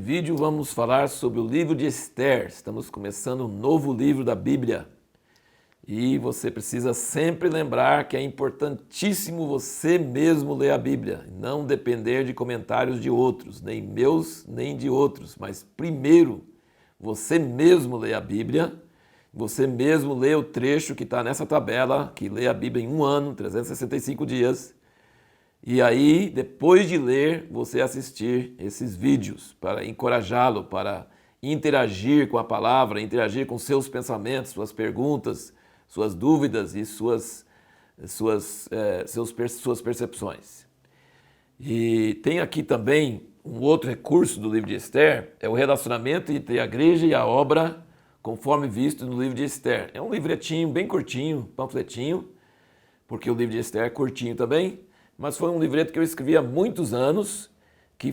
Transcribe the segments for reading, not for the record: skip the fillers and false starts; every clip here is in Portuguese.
vídeo vamos falar sobre o livro de Esther. Estamos começando um novo livro da Bíblia. E você precisa sempre lembrar que é importantíssimo você mesmo ler a Bíblia, não depender de comentários de outros, nem meus, nem de outros, mas primeiro você mesmo lê a Bíblia, você mesmo lê o trecho que está nessa tabela, que lê a Bíblia em um ano, 365 dias, e aí, depois de ler, você assistir esses vídeos para encorajá-lo, para interagir com a palavra, interagir com seus pensamentos, suas perguntas, suas dúvidas e suas percepções. E tem aqui também um outro recurso do livro de Esther, é o relacionamento entre a igreja e a obra, conforme visto no livro de Esther. É um livretinho bem curtinho, panfletinho, porque o livro de Esther é curtinho também, mas foi um livreto que eu escrevi há muitos anos, que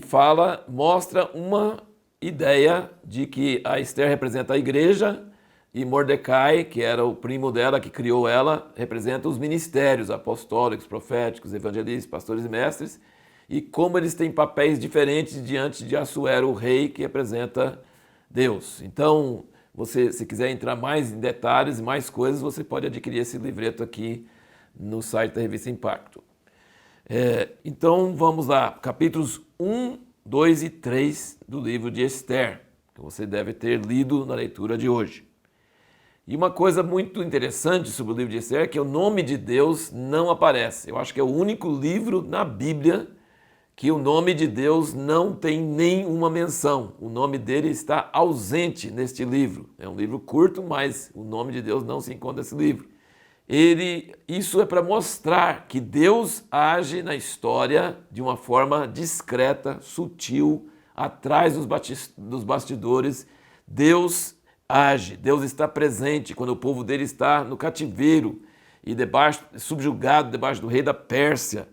mostra uma ideia de que a Esther representa a igreja e Mordecai, que era o primo dela, que criou ela, representa os ministérios apostólicos, proféticos, evangelistas, pastores e mestres, e como eles têm papéis diferentes diante de Assuero, o rei, que representa Deus. Então, se quiser entrar mais em detalhes e mais coisas, você pode adquirir esse livreto aqui no site da Revista Impacto. Então vamos lá, capítulos 1, 2 e 3 do livro de Esther, que você deve ter lido na leitura de hoje. E uma coisa muito interessante sobre o livro de Esther é que o nome de Deus não aparece. Eu acho que é o único livro na Bíblia que o nome de Deus não tem nenhuma menção. O nome dele está ausente neste livro. É um livro curto, mas o nome de Deus não se encontra nesse livro. Isso é para mostrar que Deus age na história de uma forma discreta, sutil, atrás dos bastidores. Deus age, Deus está presente quando o povo dele está no cativeiro e subjugado debaixo do rei da Pérsia.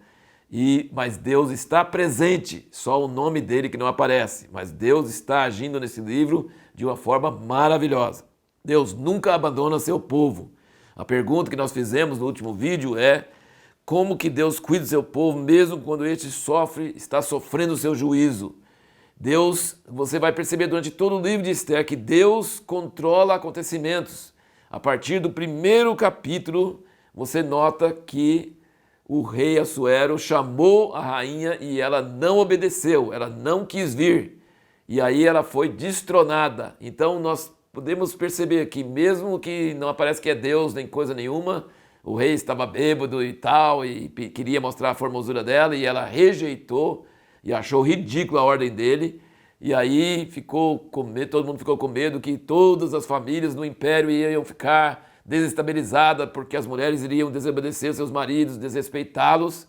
Mas Deus está presente, só o nome dele que não aparece. Mas Deus está agindo nesse livro de uma forma maravilhosa. Deus nunca abandona seu povo. A pergunta que nós fizemos no último vídeo é como que Deus cuida do seu povo mesmo quando este está sofrendo o seu juízo. Você vai perceber durante todo o livro de Esther que Deus controla acontecimentos. A partir do primeiro capítulo, você nota que o rei Assuero chamou a rainha e ela não obedeceu, ela não quis vir. E aí ela foi destronada. Então nós podemos perceber que mesmo que não aparece que é Deus nem coisa nenhuma, o rei estava bêbado e tal, e queria mostrar a formosura dela, e ela rejeitou e achou ridícula a ordem dele, e aí todo mundo ficou com medo que todas as famílias no império iam ficar desestabilizadas, porque as mulheres iriam desobedecer seus maridos, desrespeitá-los,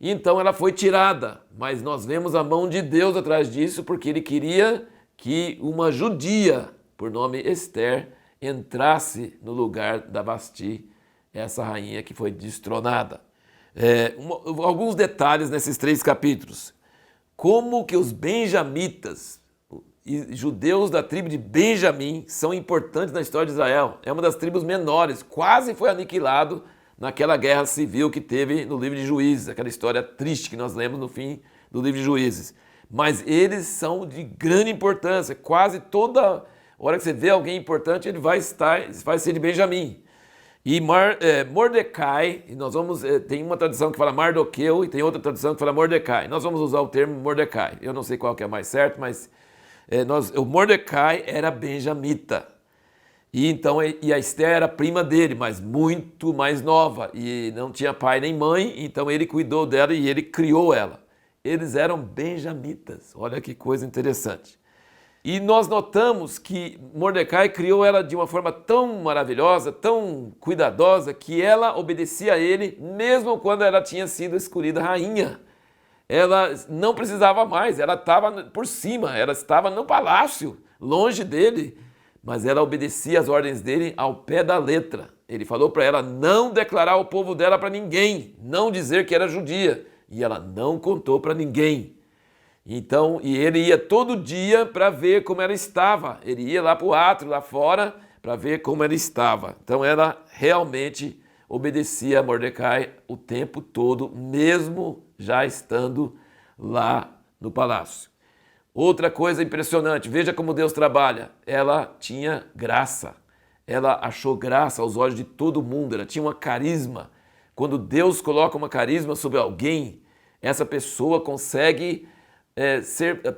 e então ela foi tirada, mas nós vemos a mão de Deus atrás disso, porque ele queria que uma judia, por nome Esther, entrasse no lugar da Vasti, essa rainha que foi destronada. Alguns detalhes nesses 3 capítulos. Como que os benjamitas, judeus da tribo de Benjamim, são importantes na história de Israel. É uma das tribos menores, quase foi aniquilado naquela guerra civil que teve no livro de Juízes, aquela história triste que nós lemos no fim do livro de Juízes. Mas eles são de grande importância, quase toda hora que você vê alguém importante, ele vai ser de Benjamim. E Mordecai, tem uma tradução que fala Mardoqueu e tem outra tradução que fala Mordecai. Nós vamos usar o termo Mordecai. Eu não sei qual que é mais certo, mas o Mordecai era benjamita. E a Esther era prima dele, mas muito mais nova. E não tinha pai nem mãe, então ele cuidou dela e ele criou ela. Eles eram benjamitas. Olha que coisa interessante. E nós notamos que Mordecai criou ela de uma forma tão maravilhosa, tão cuidadosa, que ela obedecia a ele mesmo quando ela tinha sido escolhida rainha. Ela não precisava mais, ela estava por cima, ela estava no palácio, longe dele, mas ela obedecia às ordens dele ao pé da letra. Ele falou para ela não declarar o povo dela para ninguém, não dizer que era judia, e ela não contou para ninguém. Então, e ele ia todo dia para ver como ela estava. Ele ia lá para o átrio, lá fora, para ver como ela estava. Então, ela realmente obedecia a Mordecai o tempo todo, mesmo já estando lá no palácio. Outra coisa impressionante, veja como Deus trabalha. Ela tinha graça. Ela achou graça aos olhos de todo mundo. Ela tinha uma carisma. Quando Deus coloca uma carisma sobre alguém, essa pessoa consegue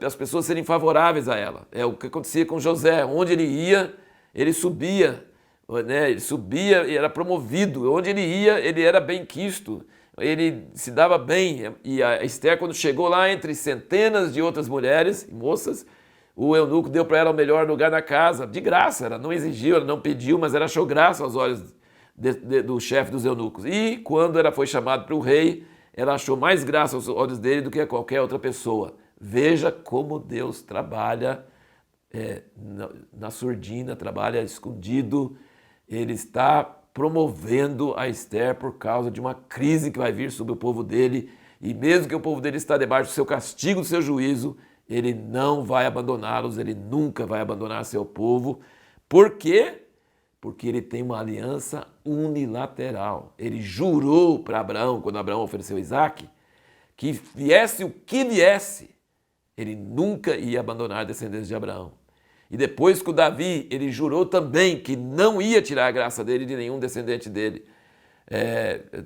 as pessoas serem favoráveis a ela. É o que acontecia com José. Onde ele ia, ele subia. Né? Ele subia e era promovido. Onde ele ia, ele era bem-quisto. Ele se dava bem. E a Esther, quando chegou lá entre centenas de outras mulheres e moças, o eunuco deu para ela o melhor lugar na casa, de graça. Ela não exigiu, ela não pediu, mas ela achou graça aos olhos do chefe dos eunucos. E quando ela foi chamada para o rei, ela achou mais graça aos olhos dele do que a qualquer outra pessoa. Veja como Deus trabalha na surdina, trabalha escondido. Ele está promovendo a Esther por causa de uma crise que vai vir sobre o povo dele. E mesmo que o povo dele está debaixo do seu castigo, do seu juízo, ele não vai abandoná-los, ele nunca vai abandonar seu povo. Por quê? Porque ele tem uma aliança unilateral. Ele jurou para Abraão, quando Abraão ofereceu Isaac, que viesse o que viesse, ele nunca ia abandonar a descendência de Abraão. E depois com Davi, ele jurou também que não ia tirar a graça dele de nenhum descendente dele.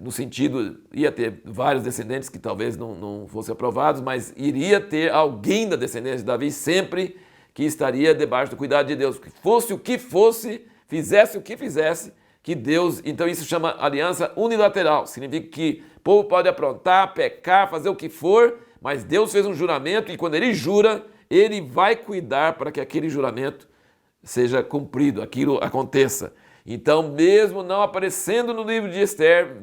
No sentido, ia ter vários descendentes que talvez não fossem aprovados, mas iria ter alguém da descendência de Davi sempre que estaria debaixo do cuidado de Deus. Que fosse o que fosse, fizesse o que fizesse, que Deus... Então isso chama aliança unilateral. Significa que o povo pode aprontar, pecar, fazer o que for, mas Deus fez um juramento e quando ele jura, ele vai cuidar para que aquele juramento seja cumprido, aquilo aconteça. Então, mesmo não aparecendo no livro de Esther,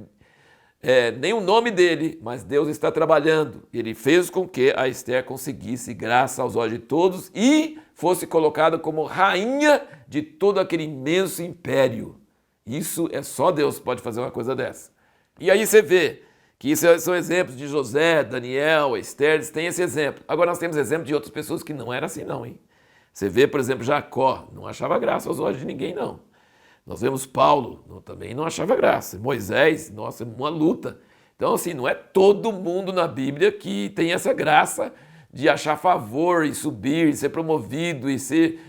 nem o nome dele, mas Deus está trabalhando. Ele fez com que a Esther conseguisse graça aos olhos de todos e fosse colocada como rainha de todo aquele imenso império. Isso é só Deus que pode fazer uma coisa dessa. E aí você vê que isso são exemplos de José, Daniel, Esther, eles têm esse exemplo. Agora nós temos exemplo de outras pessoas que não era assim não, hein? Você vê, por exemplo, Jacó, não achava graça aos olhos de ninguém não. Nós vemos Paulo, também não achava graça. Moisés, nossa, uma luta. Então assim, não é todo mundo na Bíblia que tem essa graça de achar favor e subir, e ser promovido e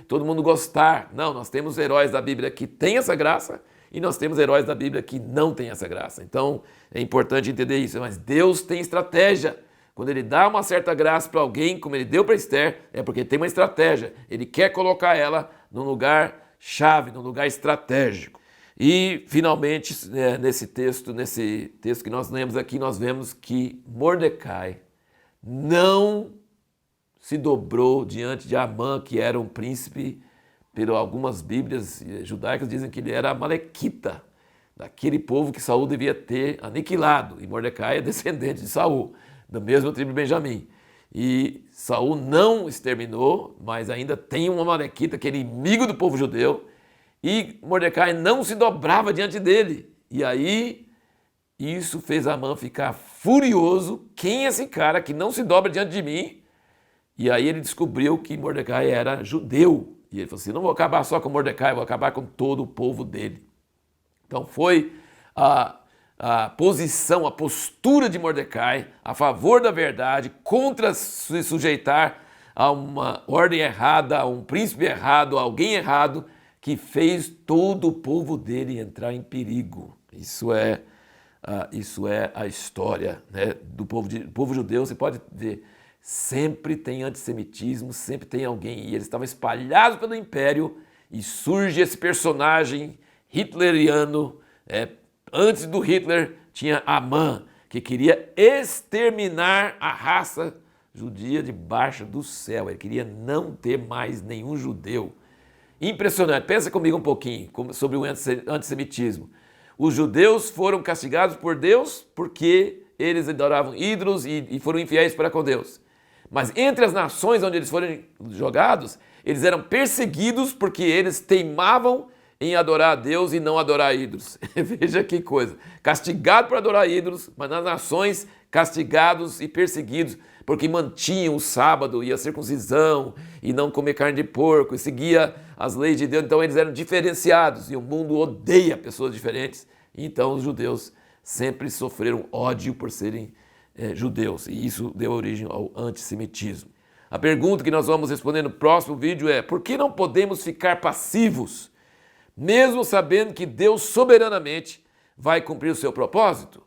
todo mundo gostar. Não, nós temos heróis da Bíblia que têm essa graça e nós temos heróis da Bíblia que não têm essa graça. Então é importante entender isso. Mas Deus tem estratégia. Quando ele dá uma certa graça para alguém, como ele deu para Esther, é porque ele tem uma estratégia. Ele quer colocar ela num lugar chave, num lugar estratégico. E, finalmente, nesse texto que nós lemos aqui, nós vemos que Mordecai não se dobrou diante de Amã, que era um príncipe, por algumas bíblias judaicas dizem que ele era amalequita, daquele povo que Saul devia ter aniquilado. E Mordecai é descendente de Saul, da mesma tribo de Benjamim. E Saul não exterminou, mas ainda tem um amalequita que é inimigo do povo judeu. E Mordecai não se dobrava diante dele. E aí, isso fez Amã ficar furioso. Quem é esse cara que não se dobra diante de mim? E aí ele descobriu que Mordecai era judeu. E ele falou assim, não vou acabar só com Mordecai, vou acabar com todo o povo dele. Então foi a posição, a postura de Mordecai a favor da verdade, contra se sujeitar a uma ordem errada, a um príncipe errado, a alguém errado, que fez todo o povo dele entrar em perigo. Isso é a história, né, do povo judeu. Você pode ver, sempre tem antissemitismo, sempre tem alguém, e eles estavam espalhados pelo império, e surge esse personagem hitleriano. Antes do Hitler tinha Amã, que queria exterminar a raça judia debaixo do céu. Ele queria não ter mais nenhum judeu. Impressionante. Pensa comigo um pouquinho sobre o antissemitismo. Os judeus foram castigados por Deus porque eles adoravam ídolos e foram infiéis para com Deus. Mas entre as nações onde eles foram jogados, eles eram perseguidos porque eles teimavam em adorar a Deus e não adorar ídolos. Veja que coisa. Castigados por adorar ídolos, mas nas nações castigados e perseguidos porque mantinham o sábado e a circuncisão e não comer carne de porco e seguia as leis de Deus. Então eles eram diferenciados e o mundo odeia pessoas diferentes. Então os judeus sempre sofreram ódio por serem judeus e isso deu origem ao antissemitismo. A pergunta que nós vamos responder no próximo vídeo é: por que não podemos ficar passivos, mesmo sabendo que Deus soberanamente vai cumprir o seu propósito?